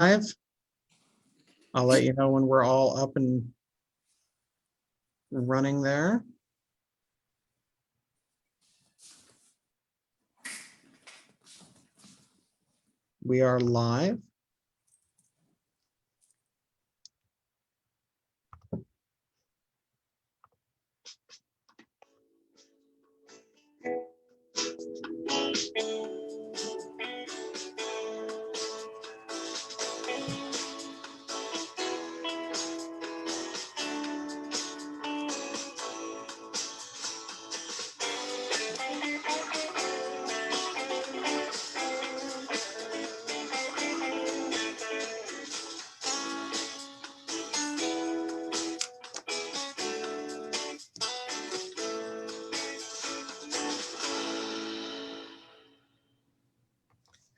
Live. I'll let you know when we're all up and running there. We are live.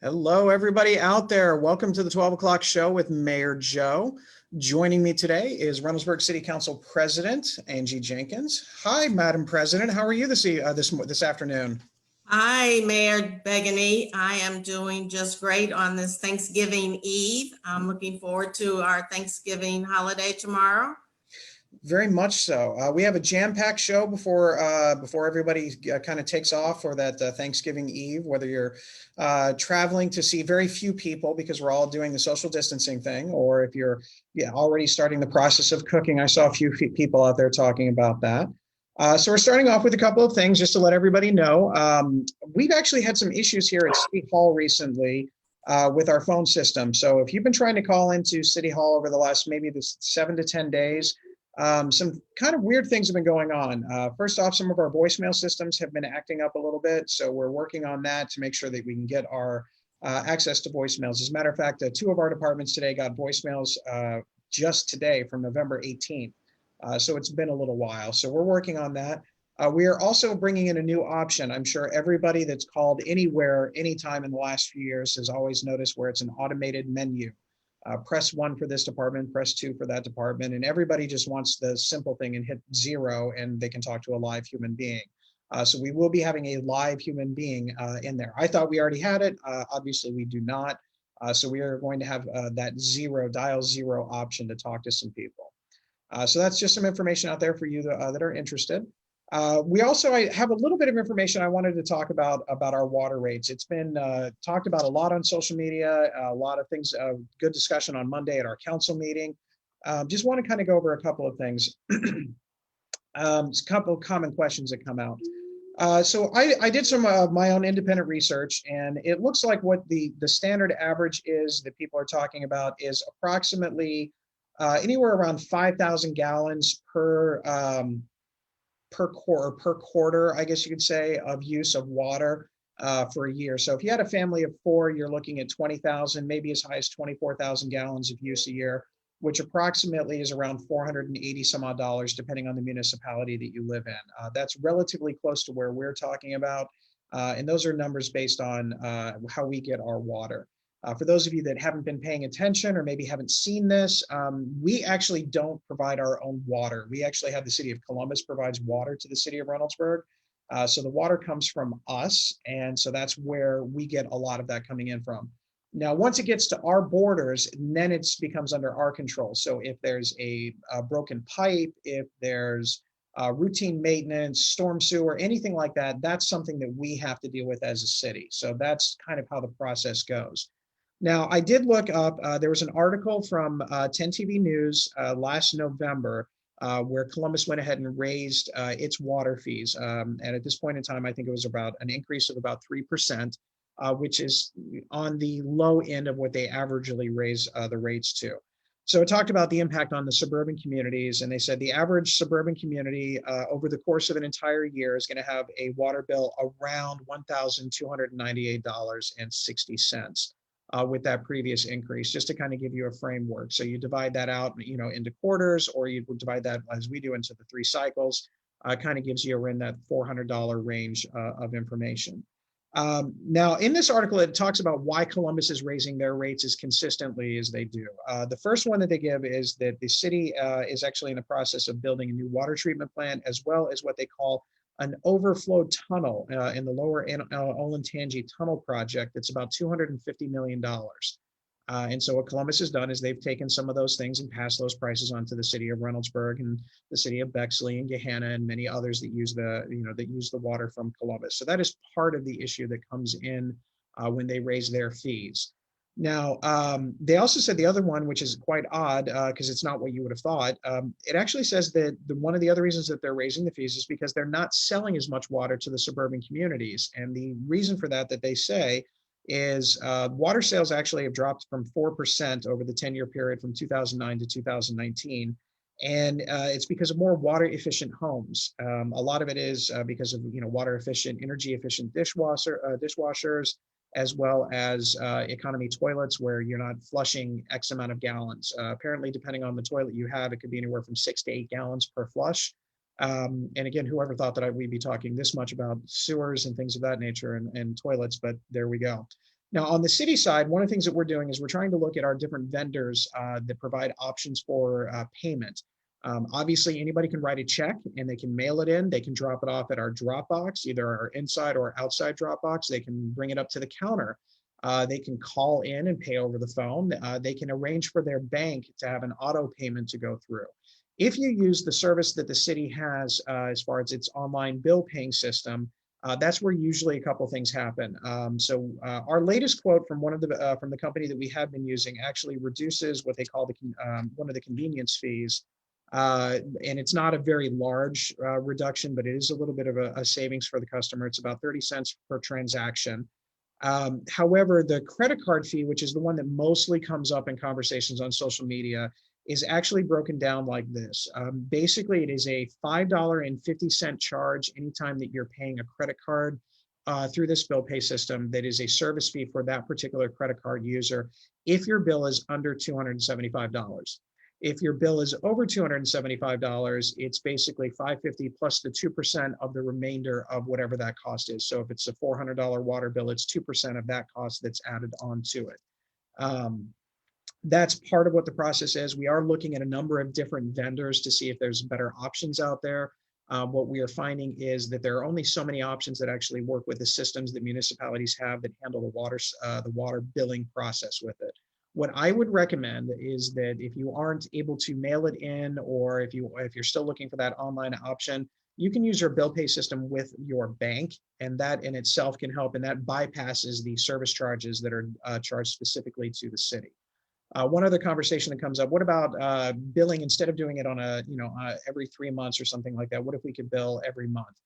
Hello, everybody out there. Welcome to the 12 o'clock show with Mayor Joe. Joining me today is Reynoldsburg City Council President Angie Jenkins. Hi, Madam President. How are you this afternoon? Hi, Mayor Begany. I am doing just great on this Thanksgiving Eve. I'm looking forward to our Thanksgiving holiday tomorrow. Very much so. We have a jam-packed show before everybody kind of takes off for that Thanksgiving Eve, whether you're traveling to see very few people because we're all doing the social distancing thing, or if you're already starting the process of cooking. I saw a few people out there talking about that. So we're starting off with a couple of things just to let everybody know. We've actually had some issues here at City Hall recently with our phone system. So if you've been trying to call into City Hall over the last maybe 7 to 10 days, some kind of weird things have been going on. First off, some of our voicemail systems have been acting up a little bit. So we're working on that to make sure that we can get our access to voicemails. As a matter of fact, 2 of our departments today got voicemails just today from November 18th. So it's been a little while. So we're working on that. We are also bringing in a new option. I'm sure everybody that's called anywhere, anytime in the last few years has always noticed where it's an automated menu. Press 1 for this department, press 2 for that department, and everybody just wants the simple thing and hit 0 and they can talk to a live human being. So we will be having a live human being in there. I thought we already had it. Obviously we do not. So we are going to have that dial 0 option to talk to some people. So that's just some information out there for you that are interested. We also have a little bit of information I wanted to talk about our water rates. It's been talked about a lot on social media, a lot of things, good discussion on Monday at our council meeting. Just want to kind of go over a couple of things, a couple of common questions that come out. So I did some of my own independent research, and it looks like what the standard average is that people are talking about is approximately anywhere around 5,000 gallons per quarter, I guess you could say, of use of water for a year. So if you had a family of 4, you're looking at 20,000, maybe as high as 24,000 gallons of use a year, which approximately is around $480 some odd dollars, depending on the municipality that you live in. That's relatively close to where we're talking about. And those are numbers based on how we get our water. For those of you that haven't been paying attention or maybe haven't seen this, we actually don't provide our own water. We actually have the city of Columbus provides water to the city of Reynoldsburg. So the water comes from us. And so that's where we get a lot of that coming in from. Now, once it gets to our borders, then it becomes under our control. So if there's a broken pipe, if there's routine maintenance, storm sewer, anything like that, that's something that we have to deal with as a city. So that's kind of how the process goes. Now, I did look up, there was an article from 10 TV News last November where Columbus went ahead and raised its water fees. And at this point in time, I think it was about an increase of about 3%, which is on the low end of what they averagely raise the rates to. So it talked about the impact on the suburban communities, and they said the average suburban community over the course of an entire year is going to have a water bill around $1,298.60. With that previous increase, just to kind of give you a framework. So you divide that out, into quarters, or you divide that as we do into the 3 cycles, kind of gives you in that $400 range of information. Now, in this article, it talks about why Columbus is raising their rates as consistently as they do. The first one that they give is that the city is actually in the process of building a new water treatment plant, as well as what they call an overflow tunnel in the lower Olentangy tunnel project. That's about $250 million. And so what Columbus has done is they've taken some of those things and passed those prices on to the city of Reynoldsburg and the city of Bexley and Gehanna and many others that use the water from Columbus. So that is part of the issue that comes in when they raise their fees. Now, they also said the other one, which is quite odd because it's not what you would have thought. It actually says that one of the other reasons that they're raising the fees is because they're not selling as much water to the suburban communities. And the reason for that they say is water sales actually have dropped from 4% over the 10-year period from 2009 to 2019. And it's because of more water efficient homes. A lot of it is because of water efficient, energy efficient dishwashers, as well as economy toilets where you're not flushing X amount of gallons. Apparently, depending on the toilet you have, it could be anywhere from 6 to 8 gallons per flush. And again, whoever thought that we'd be talking this much about sewers and things of that nature and toilets, but there we go. Now, on the city side, one of the things that we're doing is we're trying to look at our different vendors that provide options for payment. Obviously, anybody can write a check and they can mail it in. They can drop it off at our drop box, either our inside or outside drop box. They can bring it up to the counter. They can call in and pay over the phone. They can arrange for their bank to have an auto payment to go through. If you use the service that the city has as far as its online bill paying system, that's where usually a couple things happen. So our latest quote from one of the company that we have been using actually reduces what they call one of the convenience fees. And it's not a very large reduction, but it is a little bit of a savings for the customer. It's about 30 cents per transaction. However, the credit card fee, which is the one that mostly comes up in conversations on social media, is actually broken down like this. Basically, it is a $5.50 charge anytime that you're paying a credit card through this bill pay system. That is a service fee for that particular credit card user if your bill is under $275. If your bill is over $275, it's basically $5.50 plus the 2% of the remainder of whatever that cost is. So if it's a $400 water bill, it's 2% of that cost that's added onto it. That's part of what the process is. We are looking at a number of different vendors to see if there's better options out there. What we are finding is that there are only so many options that actually work with the systems that municipalities have that handle the water billing process with it. What I would recommend is that if you aren't able to mail it in, or if you're still looking for that online option, you can use your bill pay system with your bank, and that in itself can help, and that bypasses the service charges that are charged specifically to the city. One other conversation that comes up: what about billing instead of doing it on every 3 months or something like that? What if we could bill every month?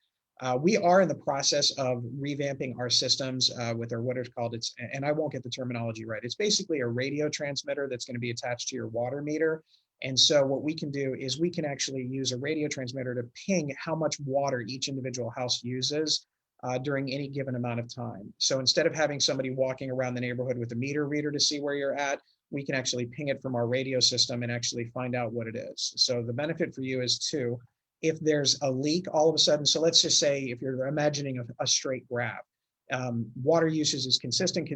We are in the process of revamping our systems with what is called, and I won't get the terminology right. It's basically a radio transmitter that's going to be attached to your water meter. And so what we can do is we can actually use a radio transmitter to ping how much water each individual house uses during any given amount of time. So instead of having somebody walking around the neighborhood with a meter reader to see where you're at, we can actually ping it from our radio system and actually find out what it is. So the benefit for you is if there's a leak all of a sudden, so let's just say if you're imagining a straight graph, water usage is consistent,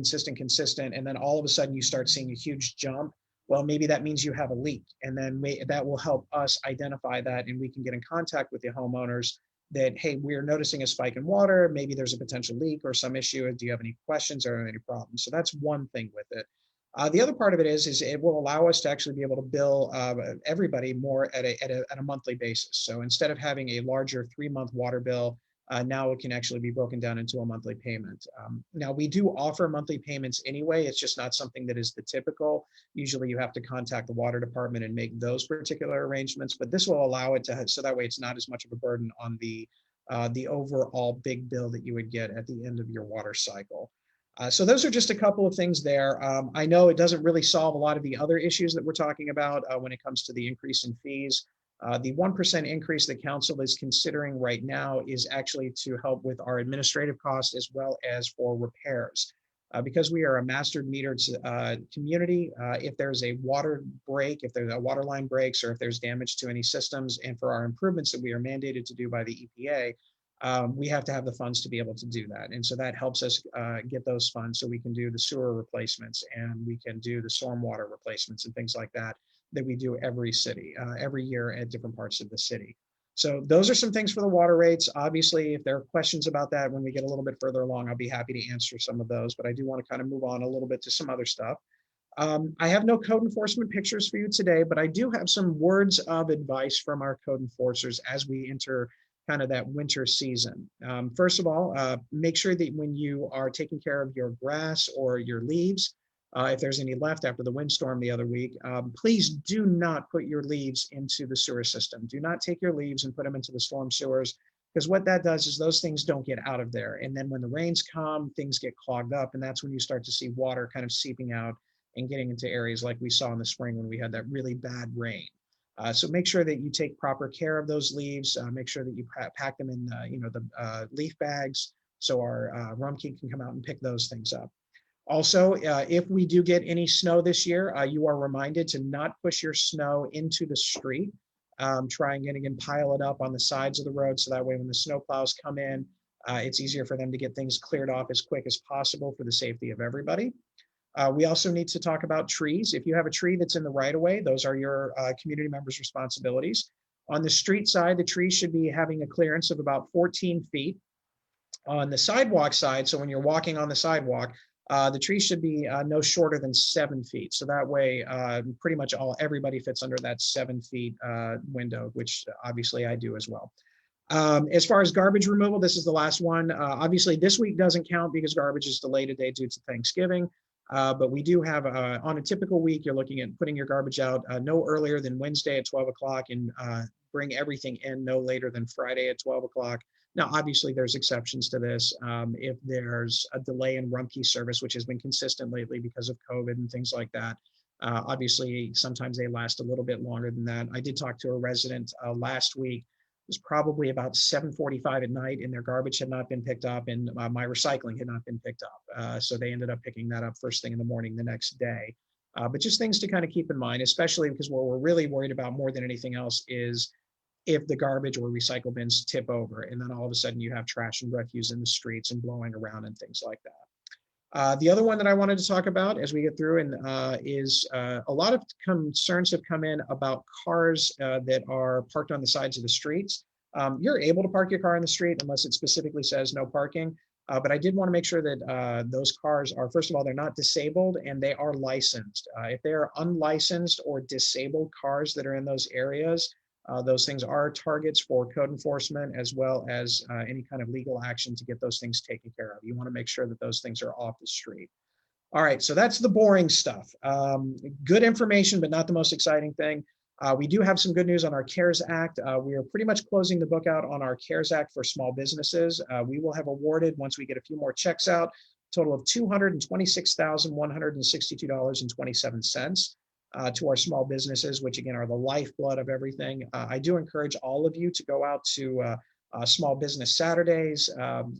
and then all of a sudden you start seeing a huge jump. Well, maybe that means you have a leak, and then that will help us identify that, and we can get in contact with the homeowners that, hey, we're noticing a spike in water, maybe there's a potential leak or some issue. Do you have any questions or any problems? So that's one thing with it. The other part of it is it will allow us to actually be able to bill everybody more at a monthly basis. So instead of having a larger 3-month water bill, now it can actually be broken down into a monthly payment. Now, we do offer monthly payments anyway. It's just not something that is the typical. Usually you have to contact the water department and make those particular arrangements, but this will allow it to, so that way it's not as much of a burden on the overall big bill that you would get at the end of your water cycle. So those are just a couple of things there. I know it doesn't really solve a lot of the other issues that we're talking about when it comes to the increase in fees. The 1% increase that council is considering right now is actually to help with our administrative costs as well as for repairs. Because we are a mastered metered community, if there's a water break, if there's a water line breaks, or if there's damage to any systems, and for our improvements that we are mandated to do by the EPA, we have to have the funds to be able to do that. And so that helps us get those funds so we can do the sewer replacements, and we can do the stormwater replacements and things like that we do every year at different parts of the city. So those are some things for the water rates. Obviously, if there are questions about that when we get a little bit further along, I'll be happy to answer some of those, but I do want to kind of move on a little bit to some other stuff. I have no code enforcement pictures for you today, but I do have some words of advice from our code enforcers as we enter kind of that winter season. First of all, make sure that when you are taking care of your grass or your leaves, if there's any left after the windstorm the other week, please do not put your leaves into the sewer system. Do not take your leaves and put them into the storm sewers, because what that does is those things don't get out of there. And then when the rains come, things get clogged up, and that's when you start to see water kind of seeping out and getting into areas like we saw in the spring when we had that really bad rain. So make sure that you take proper care of those leaves. Make sure that you pack them in, the leaf bags, so our Rumpke can come out and pick those things up. Also, if we do get any snow this year, you are reminded to not push your snow into the street. Try and again pile it up on the sides of the road, so that way when the snow plows come in, it's easier for them to get things cleared off as quick as possible for the safety of everybody. We also need to talk about trees. If you have a tree that's in the right of way, those are your community members' responsibilities. On the street side, the tree should be having a clearance of about 14 feet. On the sidewalk side, so when you're walking on the sidewalk, the tree should be no shorter than 7 feet. So that way, pretty much everybody fits under that 7 feet window, which obviously I do as well. As far as garbage removal, this is the last one. Obviously, this week doesn't count because garbage is delayed a day due to Thanksgiving. But we do have, on a typical week, you're looking at putting your garbage out no earlier than Wednesday at 12 o'clock and bring everything in no later than Friday at 12 o'clock. Now, obviously, there's exceptions to this. If there's a delay in Rumpke service, which has been consistent lately because of COVID and things like that, obviously, sometimes they last a little bit longer than that. I did talk to a resident last week. It was probably about 7:45 at night, and their garbage had not been picked up, and my recycling had not been picked up. So they ended up picking that up first thing in the morning the next day. But just things to kind of keep in mind, especially because what we're really worried about more than anything else is if the garbage or recycle bins tip over, and then all of a sudden you have trash and refuse in the streets and blowing around and things like that. The other one that I wanted to talk about as we get through is a lot of concerns have come in about cars that are parked on the sides of the streets. You're able to park your car in the street unless it specifically says no parking. But I did want to make sure that those cars are, first of all, they're not disabled and they are licensed. If they are unlicensed or disabled cars that are in those areas, those things are targets for code enforcement as well as any kind of legal action to get those things taken care of. You want to make sure that those things are off the street. All right, so that's the boring stuff. Good information, but not the most exciting thing. We do have some good news on our CARES Act. We are pretty much closing the book out on our CARES Act for small businesses. We will have awarded, once we get a few more checks out, a total of $226,162.27 to our small businesses, which again are the lifeblood of everything. I do encourage all of you to go out to Small Business Saturdays,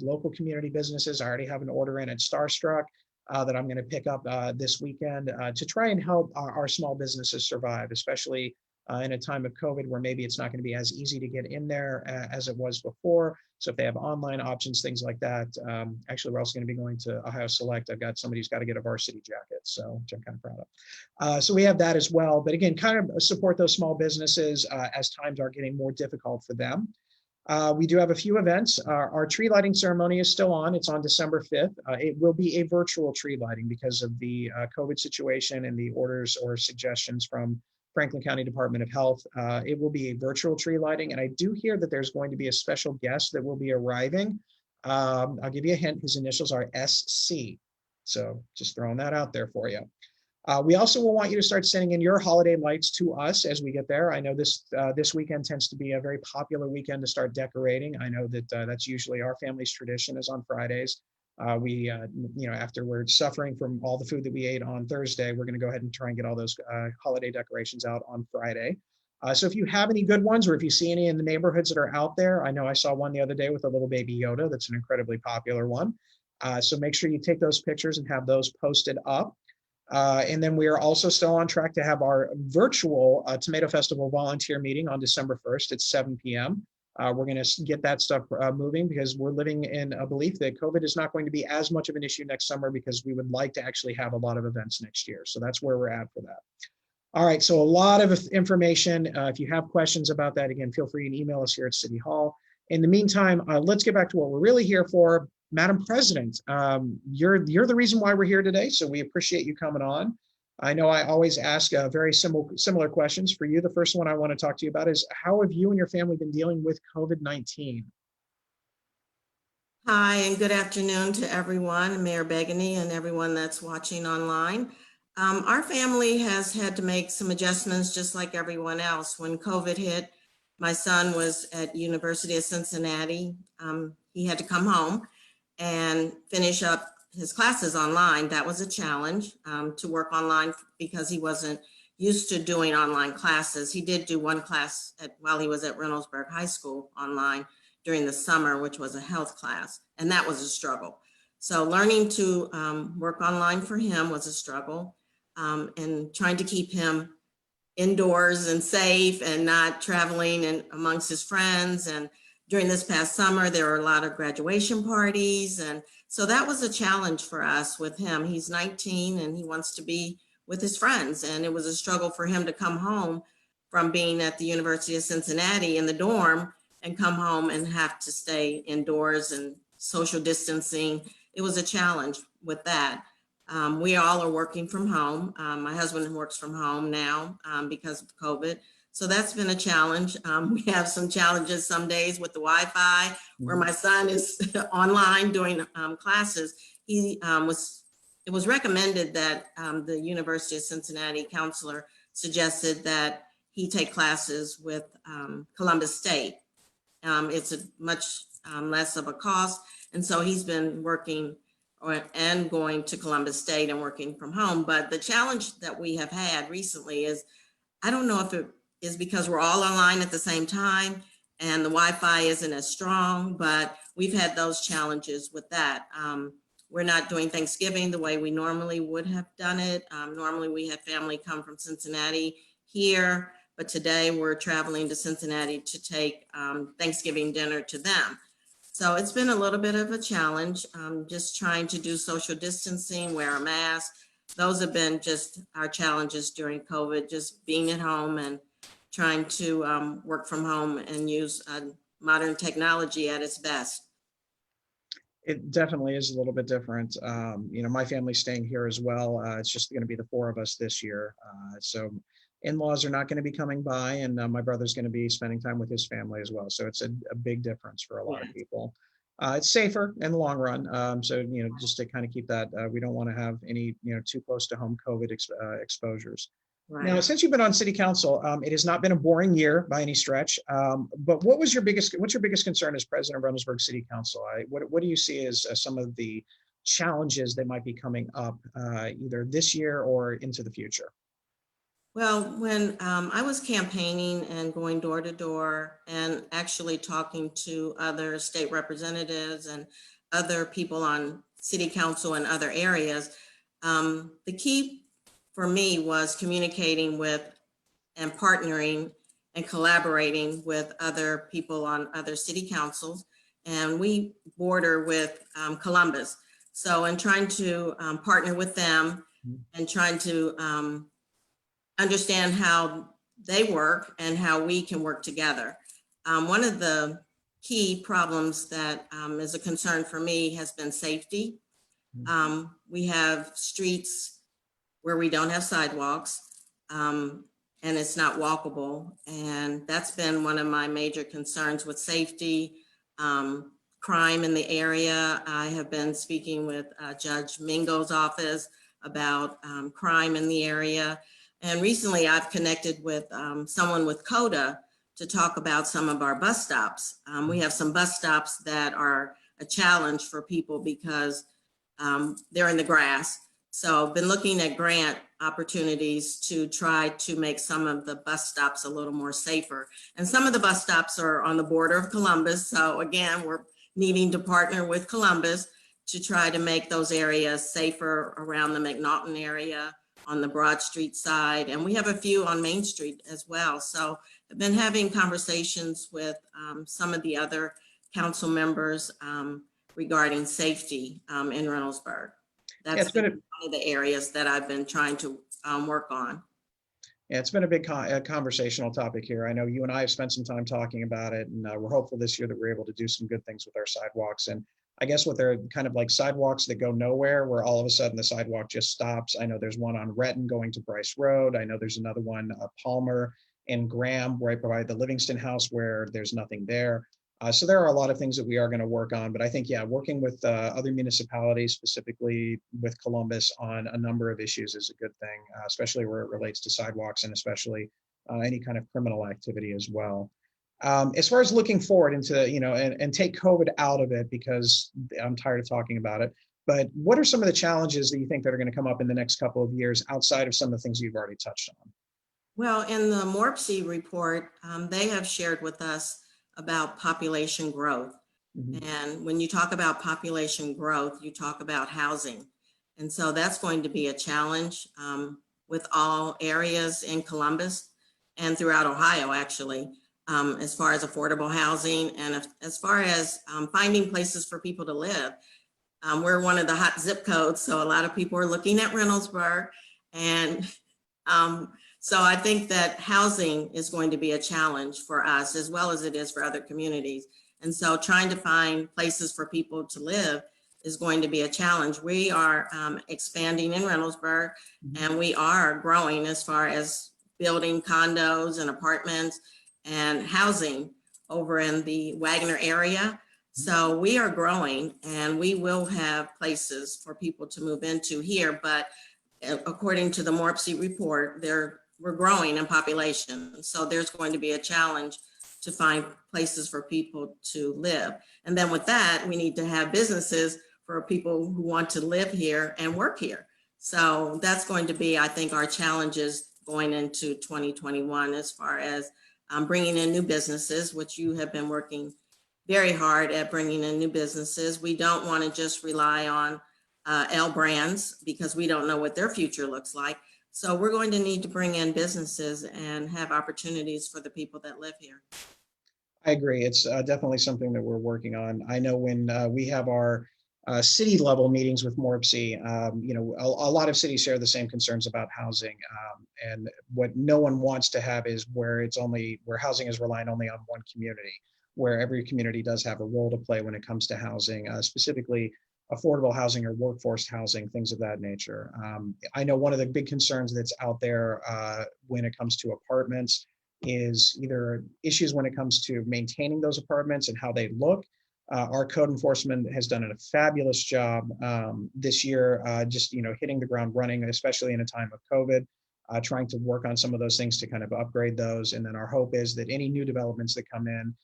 local community businesses. I already have an order in at Starstruck that I'm going to pick up this weekend to try and help our small businesses survive, especially in a time of COVID where maybe it's not going to be as easy to get in there as it was before. So if they have online options, things like that. Actually, we're also going to be going to Ohio Select. I've got somebody who's got to get a varsity jacket, so which I'm kind of proud of. So we have that as well. But again, kind of support those small businesses as times are getting more difficult for them. We do have a few events. Our tree lighting ceremony is still on. It's on December 5th. It will be a virtual tree lighting because of the COVID situation and the orders or suggestions from Franklin County Department of Health. It will be a virtual tree lighting. And I do hear that there's going to be a special guest that will be arriving. I'll give you a hint. His initials are SC. So just throwing that out there for you. We also will want you to start sending in your holiday lights to us as we get there. I know this weekend tends to be a very popular weekend to start decorating. I know that that's usually our family's tradition is on Fridays. After we're suffering from all the food that we ate on Thursday, we're going to go ahead and try and get all those holiday decorations out on Friday. So if you have any good ones or if you see any in the neighborhoods that are out there, I know I saw one the other day with a little baby Yoda. That's an incredibly popular one. So make sure you take those pictures and have those posted up. And then we are also still on track to have our virtual Tomato Festival volunteer meeting on December 1st at 7 p.m. We're going to get that stuff moving because we're living in a belief that COVID is not going to be as much of an issue next summer because we would like to actually have a lot of events next year. So that's where we're at for that. All right, so a lot of information. If you have questions about that, again, feel free and email us here at City Hall. In the meantime, let's get back to what we're really here for. Madam President, you're the reason why we're here today, so we appreciate you coming on. I know I always ask very similar questions for you. The first one I want to talk to you about is how have you and your family been dealing with COVID-19? Hi, and good afternoon to everyone, Mayor Begany and everyone that's watching online. Our family has had to make some adjustments just like everyone else. When COVID hit, my son was at University of Cincinnati. He had to come home and finish up his classes online. That was a challenge to work online because he wasn't used to doing online classes. He did do one class while he was at Reynoldsburg High School online during the summer, which was a health class, and that was a struggle. So learning to work online for him was a struggle, and trying to keep him indoors and safe and not traveling and amongst his friends. And during this past summer, there were a lot of graduation parties. And so that was a challenge for us with him. He's 19 and he wants to be with his friends. And it was a struggle for him to come home from being at the University of Cincinnati in the dorm and come home and have to stay indoors and social distancing. It was a challenge with that. We all are working from home. My husband works from home now because of COVID. So that's been a challenge. We have some challenges some days with the Wi-Fi where my son is online doing classes. It was recommended that the University of Cincinnati counselor suggested that he take classes with Columbus State. It's a much less of a cost. And so he's been working and going to Columbus State and working from home. But the challenge that we have had recently is, I don't know if it is because we're all online at the same time and the Wi-Fi isn't as strong, but we've had those challenges with that. We're not doing Thanksgiving the way we normally would have done it. Normally we have family come from Cincinnati here, but today we're traveling to Cincinnati to take Thanksgiving dinner to them. So it's been a little bit of a challenge, just trying to do social distancing, wear a mask. Those have been just our challenges during COVID, just being at home and trying to work from home and use modern technology at its best. It definitely is a little bit different. My family's staying here as well. It's just going to be the four of us this year. So in-laws are not going to be coming by, and my brother's going to be spending time with his family as well. So it's a big difference for a lot of people. It's safer in the long run. So, just to kind of keep that, we don't want to have any, too close to home COVID exposures. Right. Now, since you've been on city council, it has not been a boring year by any stretch. But what's your biggest concern as president of Reynoldsburg City Council? What do you see as some of the challenges that might be coming up either this year or into the future? Well, when I was campaigning and going door to door and actually talking to other state representatives and other people on city council and other areas, the key for me was communicating with and partnering and collaborating with other people on other city councils. And we border with Columbus. So in trying to partner with them and trying to understand how they work and how we can work together. One of the key problems that is a concern for me has been safety. We have streets where we don't have sidewalks and it's not walkable. And that's been one of my major concerns with safety, crime in the area. I have been speaking with Judge Mingo's office about crime in the area. And recently I've connected with someone with CODA to talk about some of our bus stops. We have some bus stops that are a challenge for people because they're in the grass. So I've been looking at grant opportunities to try to make some of the bus stops a little more safer. And some of the bus stops are on the border of Columbus. So again, we're needing to partner with Columbus to try to make those areas safer around the McNaughton area, on the Broad Street side, and we have a few on Main Street as well. So I've been having conversations with some of the other council members regarding safety in Reynoldsburg. That's been one of the areas that I've been trying to work on. Yeah, it's been a big conversational topic here. I know you and I have spent some time talking about it, and we're hopeful this year that we're able to do some good things with our sidewalks. And I guess what they're kind of like sidewalks that go nowhere, where all of a sudden the sidewalk just stops. I know there's one on Retton going to Bryce Road. I know there's another one, Palmer and Graham, right by the Livingston House, where there's nothing there. So there are a lot of things that we are going to work on, but I think, yeah, working with other municipalities, specifically with Columbus, on a number of issues is a good thing, especially where it relates to sidewalks and especially any kind of criminal activity as well. As far as looking forward into, and take COVID out of it because I'm tired of talking about it, but what are some of the challenges that you think that are going to come up in the next couple of years outside of some of the things you've already touched on? Well, in the MORPC report, they have shared with us about population growth. Mhm. And when you talk about population growth, you talk about housing. And so that's going to be a challenge with all areas in Columbus and throughout Ohio, actually, as far as affordable housing and as far as finding places for people to live. We're one of the hot zip codes, so a lot of people are looking at Reynoldsburg. And so I think that housing is going to be a challenge for us as well as it is for other communities. And so trying to find places for people to live is going to be a challenge. We are expanding in Reynoldsburg, and we are growing as far as building condos and apartments and housing over in the Wagner area. So we are growing, and we will have places for people to move into here. But according to the MORPC report, we're growing in population. So there's going to be a challenge to find places for people to live. And then with that, we need to have businesses for people who want to live here and work here. So that's going to be, I think, our challenges going into 2021 as far as bringing in new businesses, which you have been working very hard at bringing in new businesses. We don't want to just rely on L brands because we don't know what their future looks like. So we're going to need to bring in businesses and have opportunities for the people that live here. I agree. It's definitely something that we're working on. I know when we have our city level meetings with MORPC, a lot of cities share the same concerns about housing. And what no one wants to have is where housing is relying only on one community, where every community does have a role to play when it comes to housing, specifically affordable housing or workforce housing, things of that nature. I know one of the big concerns that's out there when it comes to apartments is either issues when it comes to maintaining those apartments and how they look. Our code enforcement has done a fabulous job this year, just hitting the ground running, especially in a time of COVID, trying to work on some of those things to kind of upgrade those. And then our hope is that any new developments that come in,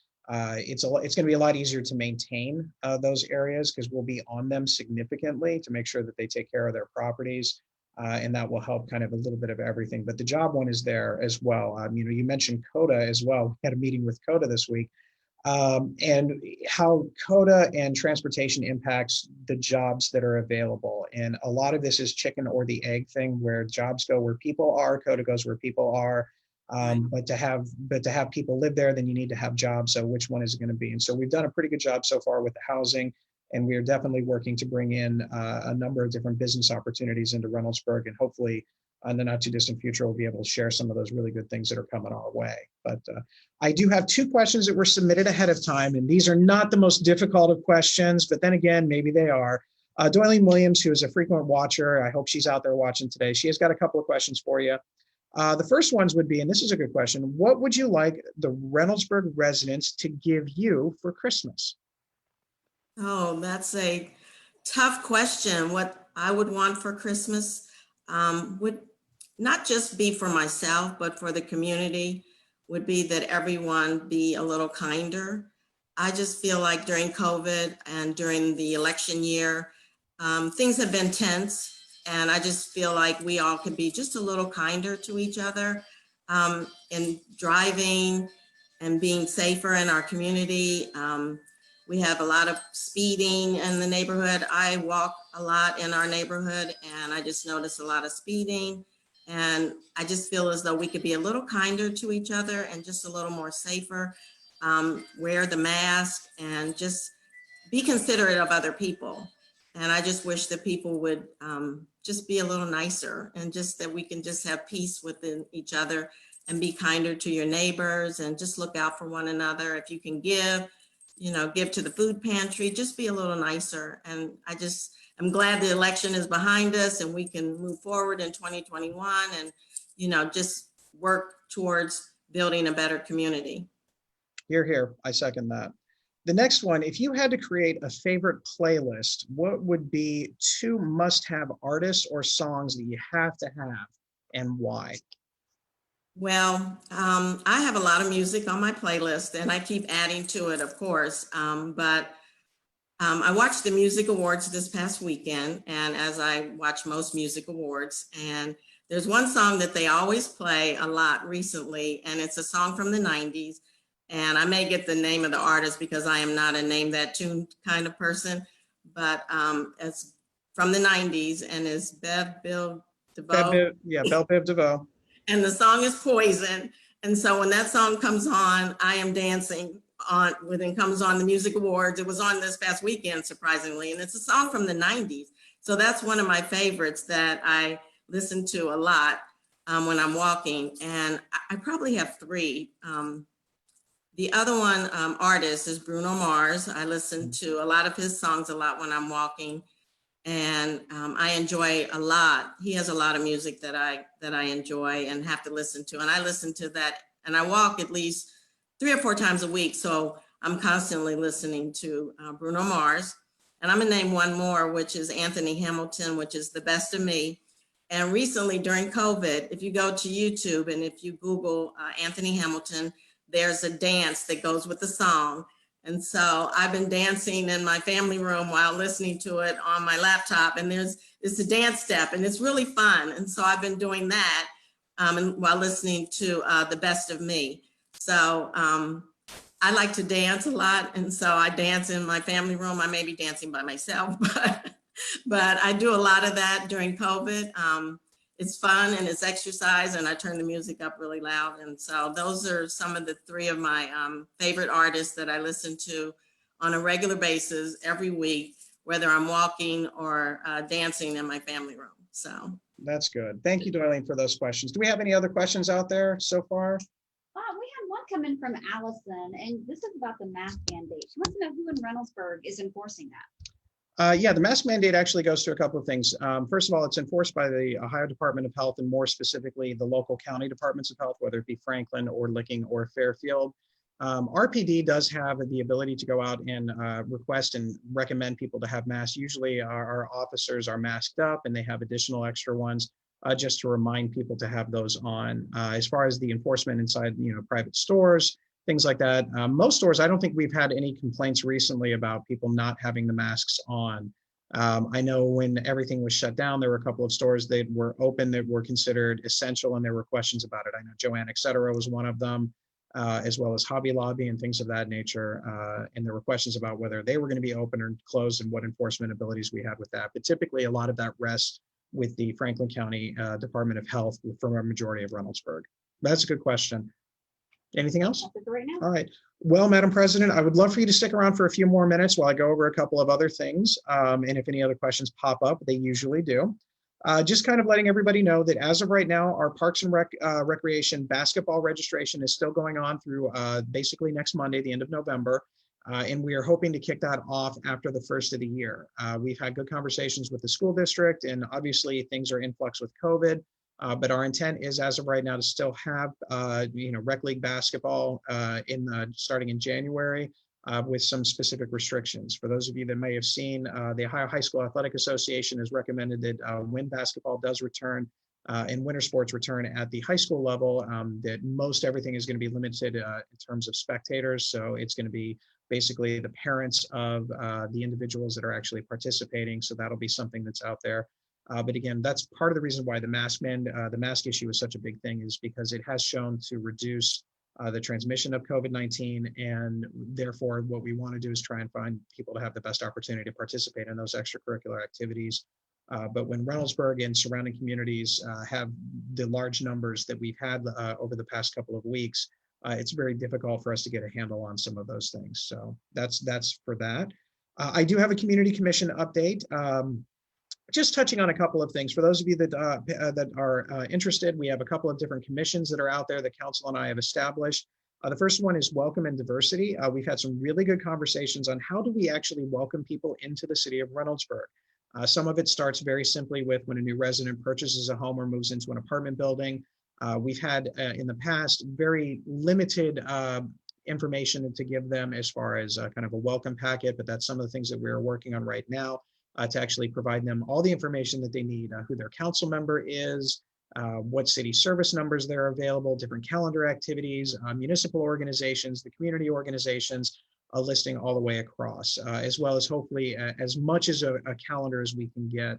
it's going to be a lot easier to maintain those areas because we'll be on them significantly to make sure that they take care of their properties. And that will help kind of a little bit of everything. But the job one is there as well. You mentioned CODA as well. We had a meeting with CODA this week, and how CODA and transportation impacts the jobs that are available. And a lot of this is chicken or the egg thing, where jobs go where people are, CODA goes where people are. But to have people live there, then you need to have jobs. So which one is it going to be? And so we've done a pretty good job so far with the housing. And we are definitely working to bring in a number of different business opportunities into Reynoldsburg. And hopefully in the not too distant future, we'll be able to share some of those really good things that are coming our way. But I do have 2 questions that were submitted ahead of time. And these are not the most difficult of questions, but then again, maybe they are. Doylene Williams, who is a frequent watcher, I hope she's out there watching today. She has got a couple of questions for you. The first ones would be, and this is a good question, what would you like the Reynoldsburg residents to give you for Christmas? Oh, that's a tough question. What I would want for Christmas would not just be for myself, but for the community, would be that everyone be a little kinder. I just feel like during COVID and during the election year, things have been tense. And I just feel like we all could be just a little kinder to each other in driving and being safer in our community. We have a lot of speeding in the neighborhood. I walk a lot in our neighborhood, and I just notice a lot of speeding. And I just feel as though we could be a little kinder to each other and just a little more safer, wear the mask, and just be considerate of other people. And I just wish that people would just be a little nicer, and just that we can just have peace within each other and be kinder to your neighbors and just look out for one another. If you can give, give to the food pantry, just be a little nicer. And I'm glad the election is behind us and we can move forward in 2021 and, just work towards building a better community. Here, here, I second that. The next one, if you had to create a favorite playlist, what would be 2 must-have artists or songs that you have to have and why? Well, I have a lot of music on my playlist and I keep adding to it, of course. But I watched the music awards this past weekend, and as I watch most music awards, and there's one song that they always play a lot recently, and it's a song from the 90s. And I may get the name of the artist because I am not a name that tune kind of person, but it's from the 90s and it's Bev Bill DeVoe. Belle Biv DeVoe. And the song is Poison. And so when that song comes on, I am dancing on when it comes on the music awards. It was on this past weekend, surprisingly, and it's a song from the 90s. So that's one of my favorites that I listen to a lot when I'm walking. And I probably have 3. The other one artist is Bruno Mars. I listen to a lot of his songs a lot when I'm walking, and I enjoy a lot. He has a lot of music that I enjoy and have to listen to, and I listen to that, and I walk at least 3 or 4 times a week, so I'm constantly listening to Bruno Mars. And I'm gonna name one more, which is Anthony Hamilton, which is The Best of Me. And recently during COVID, if you go to YouTube and if you Google Anthony Hamilton, there's a dance that goes with the song. And so I've been dancing in my family room while listening to it on my laptop, and it's a dance step and it's really fun. And so I've been doing that and while listening to The Best of Me. So I like to dance a lot. And so I dance in my family room. I may be dancing by myself, but I do a lot of that during COVID. It's fun and it's exercise, and I turn the music up really loud. And so those are some of the 3 of my favorite artists that I listen to on a regular basis every week, whether I'm walking or dancing in my family room. So That's good. Thank you, Darlene, for those questions. Do we have any other questions out there so far? We had one come in from Allison, and this is about the mask mandate. She wants to know who in Reynoldsburg is enforcing that. Yeah, the mask mandate actually goes to a couple of things. First of all, it's enforced by the Ohio Department of Health, and more specifically, the local county departments of health, whether it be Franklin or Licking or Fairfield. RPD does have the ability to go out and request and recommend people to have masks. Usually our officers are masked up and they have additional extra ones just to remind people to have those on. As far as the enforcement inside, private stores, things like that. Most stores, I don't think we've had any complaints recently about people not having the masks on. I know when everything was shut down, there were a couple of stores that were open that were considered essential, and there were questions about it. I know Joann, et cetera, was one of them, as well as Hobby Lobby and things of that nature. And there were questions about whether they were going to be open or closed and what enforcement abilities we had with that. But typically, a lot of that rests with the Franklin County Department of Health from a majority of Reynoldsburg. That's a good question. Anything else? Right now. All right. Well, Madam President, I would love for you to stick around for a few more minutes while I go over a couple of other things. And if any other questions pop up, they usually do. Just kind of letting everybody know that as of right now, our Parks and Recreation basketball registration is still going on through basically next Monday, the end of November. And we are hoping to kick that off after the first of the year. We've had good conversations with the school district, and obviously things are in flux with COVID. But our intent is, as of right now, to still have rec league basketball starting in January with some specific restrictions. For those of you that may have seen, the Ohio High School Athletic Association has recommended that when basketball does return and winter sports return at the high school level, that most everything is going to be limited in terms of spectators. So it's going to be basically the parents of the individuals that are actually participating. So that'll be something that's out there. But again, that's part of the reason why the mask issue is such a big thing, is because it has shown to reduce the transmission of COVID-19. And therefore, what we want to do is try and find people to have the best opportunity to participate in those extracurricular activities. But when Reynoldsburg and surrounding communities have the large numbers that we've had over the past couple of weeks, it's very difficult for us to get a handle on some of those things. So that's for that. I do have a community commission update. Just touching on a couple of things. For those of you that are interested, we have a couple of different commissions that are out there that council and I have established. The first one is welcome and diversity. We've had some really good conversations on how do we actually welcome people into the city of Reynoldsburg. Some of it starts very simply with when a new resident purchases a home or moves into an apartment building. We've had in the past very limited information to give them as far as kind of a welcome packet, but that's some of the things that we're working on right now to actually provide them all the information that they need, who their council member is, what city service numbers that are available, different calendar activities, municipal organizations, the community organizations, a listing all the way across, as well as hopefully as much as a calendar as we can get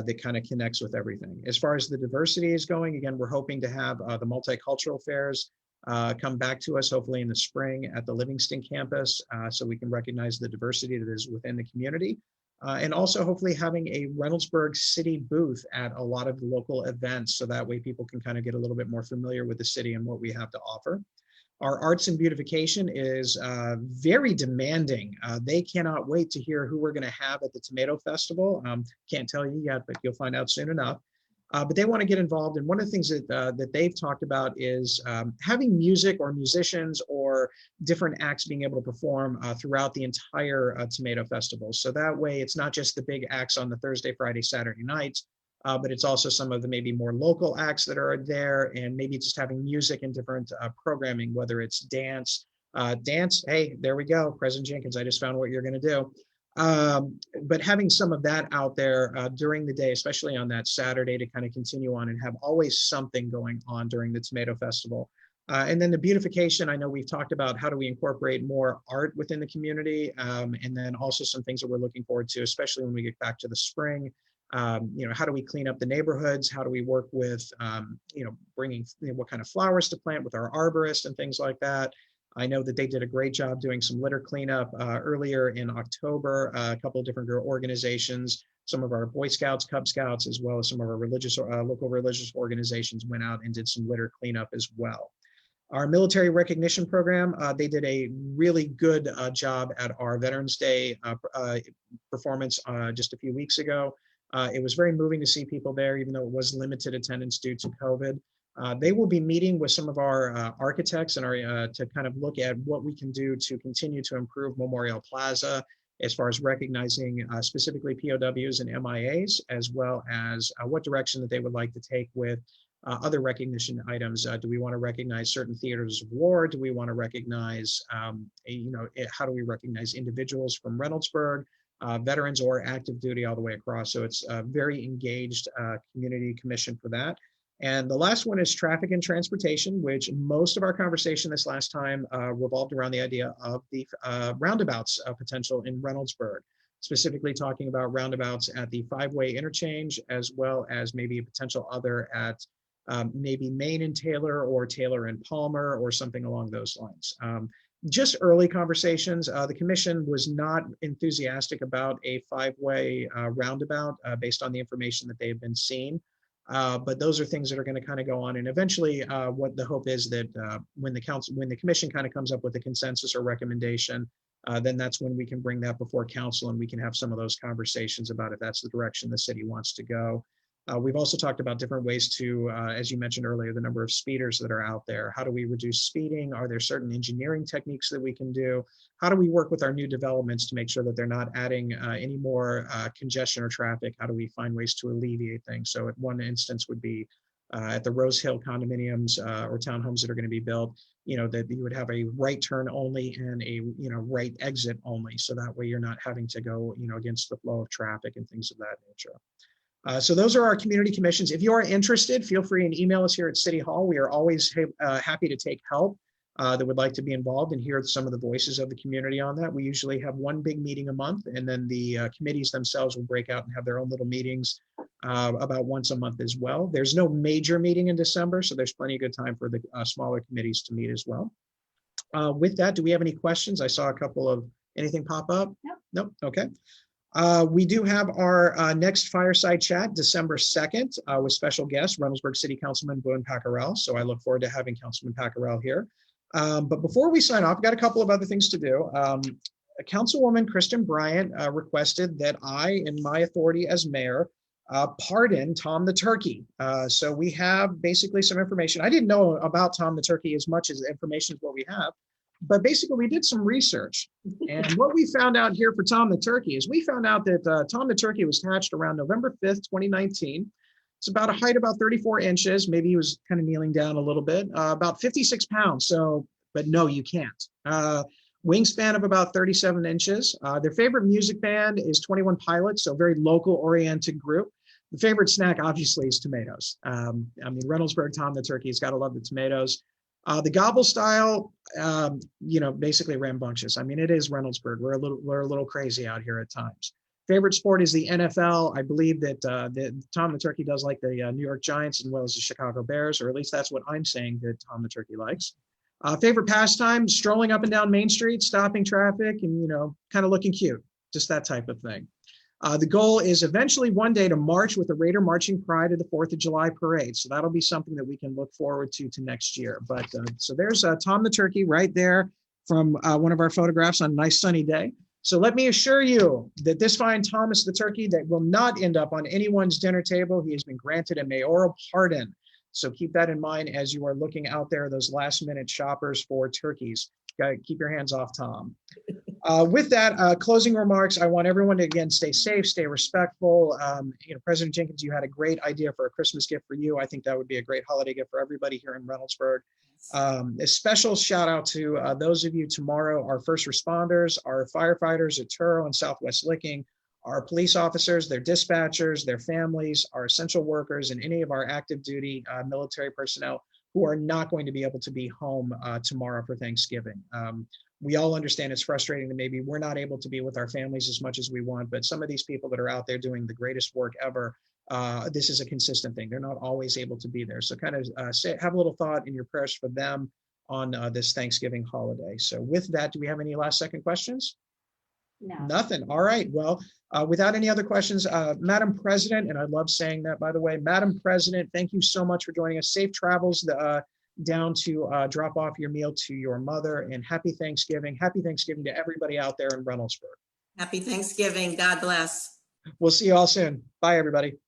that kind of connects with everything. As far as the diversity is going, again, we're hoping to have the multicultural fairs come back to us hopefully in the spring at the Livingston campus so we can recognize the diversity that is within the community. And also hopefully having a Reynoldsburg city booth at a lot of local events so that way people can kind of get a little bit more familiar with the city and what we have to offer. Our arts and beautification is very demanding. They cannot wait to hear who we're going to have at the Tomato Festival. Can't tell you yet, but you'll find out soon enough. But they want to get involved. And one of the things that they've talked about is having music or musicians or different acts being able to perform throughout the entire Tomato Festival. So that way it's not just the big acts on the Thursday, Friday, Saturday nights, but it's also some of the maybe more local acts that are there and maybe just having music and different programming, whether it's dance. Hey, there we go. President Jenkins, I just found what you're going to do. But having some of that out there during the day, especially on that Saturday, to kind of continue on and have always something going on during the Tomato Festival. And then the beautification, I know we've talked about how do we incorporate more art within the community, and then also some things that we're looking forward to, especially when we get back to the spring. How do we clean up the neighborhoods? How do we work with, bringing what kind of flowers to plant with our arborist and things like that. I know that they did a great job doing some litter cleanup earlier in October, a couple of different organizations, some of our Boy Scouts, Cub Scouts, as well as some of our local religious organizations went out and did some litter cleanup as well. Our military recognition program, they did a really good job at our Veterans Day performance just a few weeks ago. It was very moving to see people there, even though it was limited attendance due to COVID. They will be meeting with some of our architects and to kind of look at what we can do to continue to improve Memorial Plaza as far as recognizing specifically POWs and MIAs, as well as what direction that they would like to take with other recognition items. Do we want to recognize certain theaters of war? Do we want to recognize, how do we recognize individuals from Reynoldsburg, veterans or active duty all the way across? So it's a very engaged community commission for that. And the last one is traffic and transportation, which most of our conversation this last time revolved around the idea of the roundabouts potential in Reynoldsburg, specifically talking about roundabouts at the 5-way interchange, as well as maybe a potential other at maybe Main and Taylor or Taylor and Palmer or something along those lines. Just early conversations. The commission was not enthusiastic about a 5-way roundabout based on the information that they've been seeing. But those are things that are going to kind of go on. And eventually what the hope is that when the commission kind of comes up with a consensus or recommendation, then that's when we can bring that before council and we can have some of those conversations about if that's the direction the city wants to go. We've also talked about different ways to, as you mentioned earlier, the number of speeders that are out there. How do we reduce speeding? Are there certain engineering techniques that we can do? How do we work with our new developments to make sure that they're not adding any more congestion or traffic? How do we find ways to alleviate things? So at one instance would be at the Rose Hill condominiums or townhomes that are going to be built, that you would have a right turn only and a, right exit only. So that way you're not having to go, against the flow of traffic and things of that nature. So those are our community commissions. If you are interested, feel free and email us here at City Hall. We are always happy to take help that would like to be involved and hear some of the voices of the community on that. We usually have one big meeting a month, and then the committees themselves will break out and have their own little meetings about once a month as well. There's no major meeting in December, so there's plenty of good time for the smaller committees to meet as well. With that, do we have any questions? I saw a couple of, anything pop up? Nope. Okay. We do have our next fireside chat December 2nd with special guest, Reynoldsburg City Councilman Boone Paccarel. So I look forward to having Councilman Paccarel here. But before we sign off, I've got a couple of other things to do. Councilwoman Kristen Bryant requested that I, in my authority as mayor, pardon Tom the Turkey. So we have basically some information. I didn't know about Tom the Turkey as much as the information is what we have, but basically we did some research. And what we found out here for Tom the Turkey is we found out that Tom the Turkey was hatched around November 5th, 2019. It's about a height about 34 inches. Maybe he was kind of kneeling down a little bit, about 56 pounds. So, but no, you can't. Wingspan of about 37 inches. Their favorite music band is 21 Pilots, so very local oriented group. The favorite snack obviously is tomatoes. I mean, Reynoldsburg Tom the Turkey's got to love the tomatoes. The gobble style, basically rambunctious. I mean, it is Reynoldsburg. We're a little crazy out here at times. Favorite sport is the NFL. I believe that Tom the Turkey does like the New York Giants as well as the Chicago Bears, or at least that's what I'm saying that Tom the Turkey likes. Favorite pastime, strolling up and down Main Street, stopping traffic, and, kind of looking cute, just that type of thing. The goal is eventually one day to march with the Raider Marching Pride of the 4th of July parade. So that'll be something that we can look forward to next year. But so there's Tom the Turkey right there from one of our photographs on a nice sunny day. So let me assure you that this fine Thomas the Turkey that will not end up on anyone's dinner table. He has been granted a mayoral pardon. So keep that in mind as you are looking out there, those last minute shoppers for turkeys. Got to keep your hands off Tom. With that, closing remarks, I want everyone to, again, stay safe, stay respectful. President Jenkins, you had a great idea for a Christmas gift for you. I think that would be a great holiday gift for everybody here in Reynoldsburg. A special shout out to those of you tomorrow, our first responders, our firefighters at Truro and Southwest Licking, our police officers, their dispatchers, their families, our essential workers, and any of our active duty military personnel who are not going to be able to be home tomorrow for Thanksgiving. We all understand it's frustrating that maybe we're not able to be with our families as much as we want, but some of these people that are out there doing the greatest work ever, this is a consistent thing. They're not always able to be there. So kind of have a little thought in your prayers for them on this Thanksgiving holiday. So with that, do we have any last second questions? No. Nothing. All right. Well, without any other questions, Madam President, and I love saying that, by the way, Madam President, thank you so much for joining us. Safe travels down to drop off your meal to your mother, and happy Thanksgiving. Happy Thanksgiving to everybody out there in Reynoldsburg. Happy Thanksgiving. God bless. We'll see you all soon. Bye, everybody.